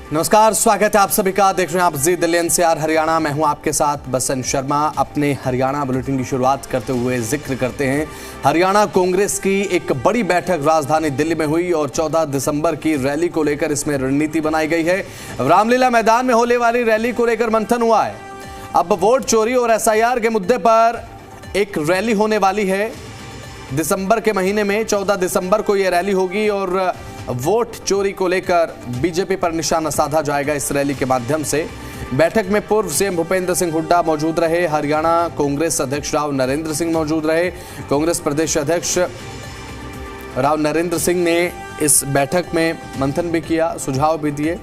नमस्कार, स्वागत है आप सभी का। देख रहे हैं आप जी दिल्ली एनसीआर हरियाणा। मैं हूं आपके साथ बसंत शर्मा। अपने हरियाणा बुलेटिन की शुरुआत करते हुए जिक्र करते हैं हरियाणा कांग्रेस की एक बड़ी बैठक राजधानी दिल्ली में हुई और 14 दिसंबर की रैली को लेकर इसमें रणनीति बनाई गई है। रामलीला मैदान में होने वाली रैली को लेकर मंथन हुआ है। अब वोट चोरी और एसआईआर के मुद्दे पर एक रैली होने वाली है। दिसंबर के महीने में 14 दिसंबर को यह रैली होगी और वोट चोरी को लेकर बीजेपी पर निशाना साधा जाएगा इस रैली के माध्यम से। बैठक में पूर्व सीएम भूपेंद्र सिंह हुड्डा मौजूद रहे। हरियाणा कांग्रेस अध्यक्ष राव नरेंद्र सिंह मौजूद रहे। कांग्रेस प्रदेश अध्यक्ष राव नरेंद्र सिंह ने इस बैठक में मंथन भी किया, सुझाव भी दिए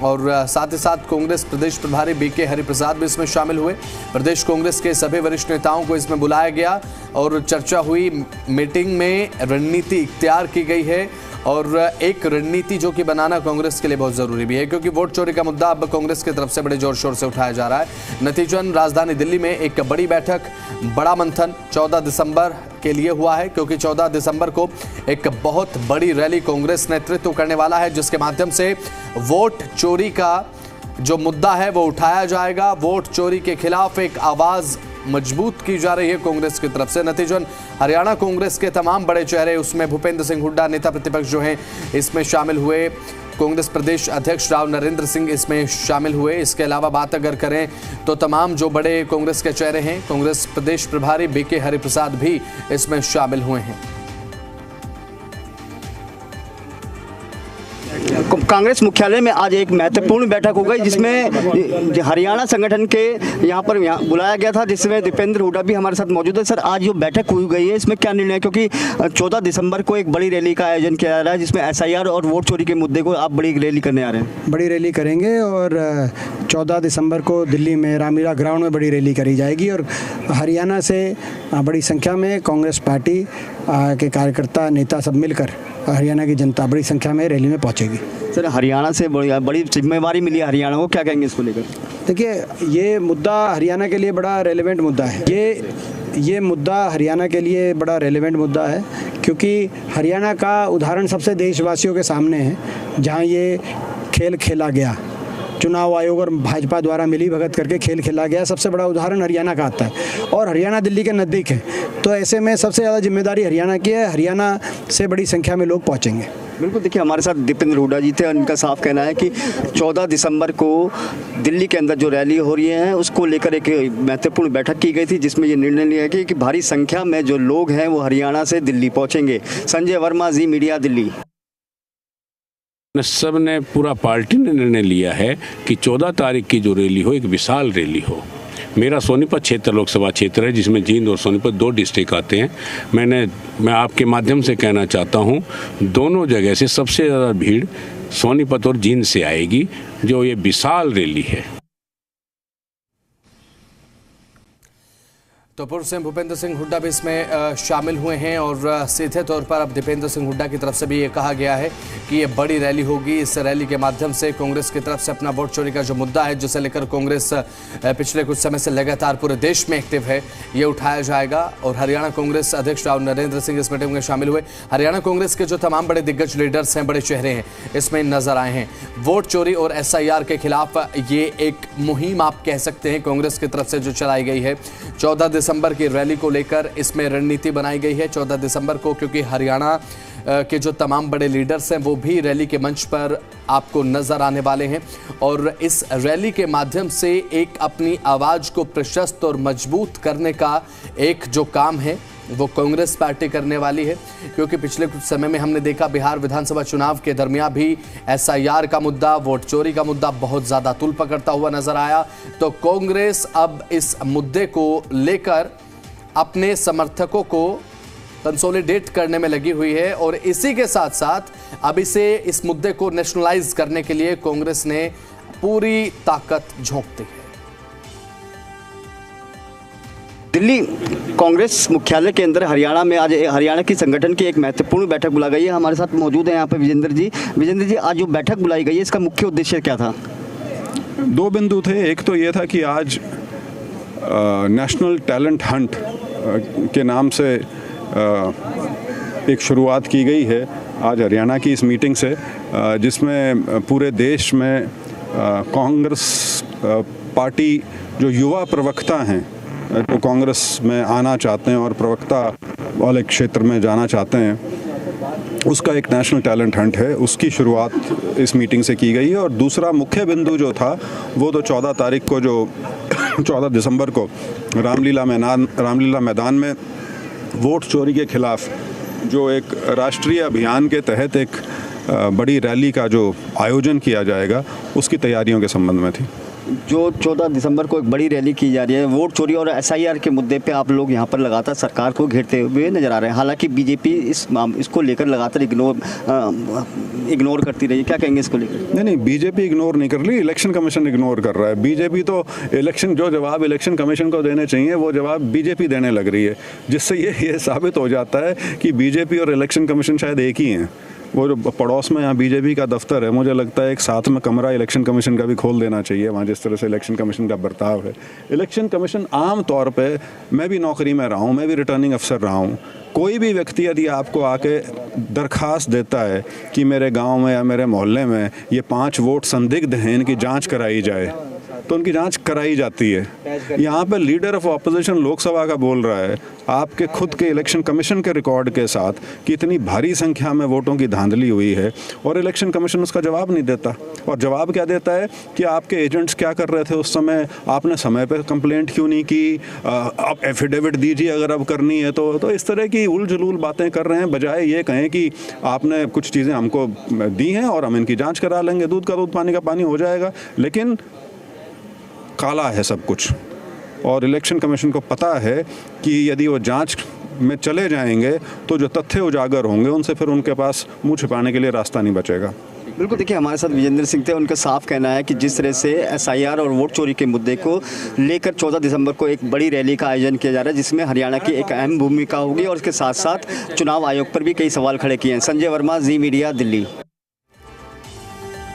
और साथ ही साथ कांग्रेस प्रदेश प्रभारी बीके हरिप्रसाद भी इसमें शामिल हुए। प्रदेश कांग्रेस के सभी वरिष्ठ नेताओं को इसमें बुलाया गया और चर्चा हुई। मीटिंग में रणनीति इख्तियार की गई है और एक रणनीति जो कि बनाना कांग्रेस के लिए बहुत जरूरी भी है, क्योंकि वोट चोरी का मुद्दा अब कांग्रेस की तरफ से बड़े जोर शोर से उठाया जा रहा है। नतीजतन राजधानी दिल्ली में एक बड़ी बैठक, बड़ा मंथन 14 दिसंबर के लिए हुआ है, क्योंकि 14 दिसंबर को एक बहुत बड़ी रैली कांग्रेस नेतृत्व करने वाला है, जिसके माध्यम से वोट चोरी का जो मुद्दा है वो उठाया जाएगा। वोट चोरी के खिलाफ एक आवाज मजबूत की जा रही है कांग्रेस की तरफ से। नतीजतन हरियाणा कांग्रेस के तमाम बड़े चेहरे, उसमें भूपेंद्र सिंह हुड्डा नेता प्रतिपक्ष जो हैं इसमें शामिल हुए। कांग्रेस प्रदेश अध्यक्ष राव नरेंद्र सिंह इसमें शामिल हुए। इसके अलावा बात अगर करें तो तमाम जो बड़े कांग्रेस के चेहरे हैं, कांग्रेस प्रदेश प्रभारी बीके हरिप्रसाद भी इसमें शामिल हुए हैं। कांग्रेस मुख्यालय में आज एक महत्वपूर्ण बैठक हो गई, जिसमें हरियाणा संगठन के यहाँ बुलाया गया था, जिसमें दीपेंद्र हुड्डा भी हमारे साथ मौजूद है। सर, आज जो बैठक हुई गई है इसमें क्या निर्णय है, क्योंकि 14 दिसंबर को एक बड़ी रैली का आयोजन किया जा रहा है, जिसमें एसआईआर और वोट चोरी के मुद्दे को आप बड़ी रैली करने आ रहे हैं? बड़ी रैली करेंगे और 14 दिसंबर को दिल्ली में रामलीला ग्राउंड में बड़ी रैली करी जाएगी और हरियाणा से बड़ी संख्या में कांग्रेस पार्टी के कार्यकर्ता, नेता सब मिलकर हरियाणा की जनता बड़ी संख्या में रैली में पहुंचेगी। सर, हरियाणा से बड़ी जिम्मेवारी मिली है हरियाणा को, क्या कहेंगे इसको लेकर? देखिए, ये मुद्दा हरियाणा के लिए बड़ा रेलेवेंट मुद्दा है। ये मुद्दा हरियाणा के लिए बड़ा रेलेवेंट मुद्दा है, क्योंकि हरियाणा का उदाहरण सबसे देशवासियों के सामने है, जहाँ ये खेल खेला गया, चुनाव आयोग और भाजपा द्वारा मिली भगत करके खेल खेला गया। सबसे बड़ा उदाहरण हरियाणा का आता है और हरियाणा दिल्ली के नज़दीक है, तो ऐसे में सबसे ज़्यादा जिम्मेदारी हरियाणा की है। हरियाणा से बड़ी संख्या में लोग पहुँचेंगे। बिल्कुल, देखिए हमारे साथ दीपेंद्र हुड्डा जी थे। उनका साफ कहना है कि 14 दिसंबर को दिल्ली के अंदर जो रैली हो रही है उसको लेकर एक महत्वपूर्ण बैठक की गई थी, जिसमें ये निर्णय लिया गया कि भारी संख्या में जो लोग हैं वो हरियाणा से दिल्ली पहुँचेंगे। संजय वर्मा, जी मीडिया, दिल्ली। सब ने, पूरा पार्टी ने निर्णय लिया है कि 14 तारीख की जो रैली हो एक विशाल रैली हो। मेरा सोनीपत क्षेत्र लोकसभा क्षेत्र है, जिसमें जींद और सोनीपत 2 डिस्ट्रिक्ट आते हैं। मैं आपके माध्यम से कहना चाहता हूं, दोनों जगह से सबसे ज़्यादा भीड़ सोनीपत और जींद से आएगी, जो ये विशाल रैली है। तो पूर्व सीएम भूपेंद्र सिंह हुड्डा भी इसमें शामिल हुए हैं और सीधे तौर पर अब दीपेंद्र सिंह हुड्डा की तरफ से भी ये कहा गया है कि ये बड़ी रैली होगी। इस रैली के माध्यम से कांग्रेस की तरफ से अपना वोट चोरी का जो मुद्दा है, जिसे लेकर कांग्रेस पिछले कुछ समय से लगातार पूरे देश में एक्टिव है, ये उठाया जाएगा। और हरियाणा कांग्रेस अध्यक्ष राव नरेंद्र सिंह इस मीटिंग में शामिल हुए। हरियाणा कांग्रेस के जो तमाम बड़े दिग्गज लीडर्स हैं, बड़े चेहरे हैं, इसमें नजर आए हैं। वोट चोरी और एसआईआर के खिलाफ ये एक मुहिम आप कह सकते हैं कांग्रेस की तरफ से जो चलाई गई है। 14 दिसंबर की रैली को लेकर इसमें रणनीति बनाई गई है 14 दिसंबर को, क्योंकि हरियाणा के जो तमाम बड़े लीडर्स हैं वो भी रैली के मंच पर आपको नजर आने वाले हैं और इस रैली के माध्यम से एक अपनी आवाज को प्रशस्त और मजबूत करने का एक जो काम है वो कांग्रेस पार्टी करने वाली है। क्योंकि पिछले कुछ समय में हमने देखा बिहार विधानसभा चुनाव के दरमियान भी एसआईआर का मुद्दा, वोट चोरी का मुद्दा बहुत ज़्यादा तूल पकड़ता हुआ नजर आया। तो कांग्रेस अब इस मुद्दे को लेकर अपने समर्थकों को कंसोलिडेट करने में लगी हुई है और इसी के साथ साथ अब इस मुद्दे को नेशनलाइज करने के लिए कांग्रेस ने पूरी ताकत झोंक दी है। दिल्ली कांग्रेस मुख्यालय के अंदर हरियाणा में आज हरियाणा की संगठन की एक महत्वपूर्ण बैठक बुलाई गई है। हमारे साथ मौजूद है यहाँ पे विजेंद्र जी। विजेंद्र जी, आज जो बैठक बुलाई गई है इसका मुख्य उद्देश्य क्या था? 2 बिंदु थे। एक तो ये था कि आज नेशनल टैलेंट हंट के नाम से एक शुरुआत की गई है आज हरियाणा की इस मीटिंग से, जिसमें पूरे देश में कांग्रेस पार्टी जो युवा प्रवक्ता हैं, जो कांग्रेस में आना चाहते हैं और प्रवक्ता वाले क्षेत्र में जाना चाहते हैं, उसका एक नेशनल टैलेंट हंट है, उसकी शुरुआत इस मीटिंग से की गई है। और दूसरा मुख्य बिंदु जो था वो तो 14 तारीख को, जो 14 दिसंबर को रामलीला मैदान में वोट चोरी के खिलाफ जो एक राष्ट्रीय अभियान के तहत एक बड़ी रैली का जो आयोजन किया जाएगा, उसकी तैयारियों के संबंध में थी। जो 14 दिसंबर को एक बड़ी रैली की जा रही है, वोट चोरी और SIR के मुद्दे पे आप लोग यहाँ पर लगातार सरकार को घेरते हुए नजर आ रहे हैं। हालांकि बीजेपी इसको लेकर लगातार इग्नोर करती रही है, क्या कहेंगे इसको लेकर? नहीं, बीजेपी इग्नोर नहीं कर रही, इलेक्शन कमीशन इग्नोर कर रहा है। बीजेपी तो जो जवाब इलेक्शन कमीशन को देने चाहिए वो जवाब बीजेपी देने लग रही है, जिससे ये साबित हो जाता है कि बीजेपी और इलेक्शन कमीशन शायद एक ही हैं। वो जो पड़ोस में यहाँ बीजेपी का दफ्तर है, मुझे लगता है एक साथ में कमरा इलेक्शन कमीशन का भी खोल देना चाहिए वहाँ, जिस तरह से इलेक्शन कमीशन का बर्ताव है। इलेक्शन कमीशन आम तौर पे, मैं भी नौकरी में रहा हूँ, मैं भी रिटर्निंग अफसर रहा हूँ, कोई भी व्यक्ति यदि आपको आके दरख्वास्त देता है कि मेरे गांव में या मेरे मोहल्ले में ये 5 वोट संदिग्ध हैं, इनकी जांच कराई जाए, तो उनकी जांच कराई जाती है। यहाँ पे लीडर ऑफ ऑपोजिशन लोकसभा का बोल रहा है आपके खुद के इलेक्शन कमीशन के रिकॉर्ड के साथ कि इतनी भारी संख्या में वोटों की धांधली हुई है, और इलेक्शन कमीशन उसका जवाब नहीं देता। और जवाब क्या देता है कि आपके एजेंट्स क्या कर रहे थे उस समय, आपने समय पर कंप्लेंट क्यों नहीं की, आप एफिडेविट दीजिए अगर अब करनी है तो इस तरह की उल जलूल बातें कर रहे हैं, बजाय ये कहें कि आपने कुछ चीज़ें हमको दी हैं और हम इनकी जाँच करा लेंगे, दूध का दूध पानी का पानी हो जाएगा। लेकिन काला है सब कुछ, और इलेक्शन कमीशन को पता है कि यदि वो जांच में चले जाएंगे तो जो तथ्य उजागर होंगे उनसे फिर उनके पास मुंह छिपाने के लिए रास्ता नहीं बचेगा। बिल्कुल, देखिए हमारे साथ विजेंद्र सिंह थे, उनका साफ कहना है कि जिस तरह से SIR और वोट चोरी के मुद्दे को लेकर 14 दिसंबर को एक बड़ी रैली का आयोजन किया जा रहा है, जिसमें हरियाणा की एक अहम भूमिका होगी, और इसके साथ साथ चुनाव आयोग पर भी कई सवाल खड़े किए हैं। संजय वर्मा, जी मीडिया, दिल्ली।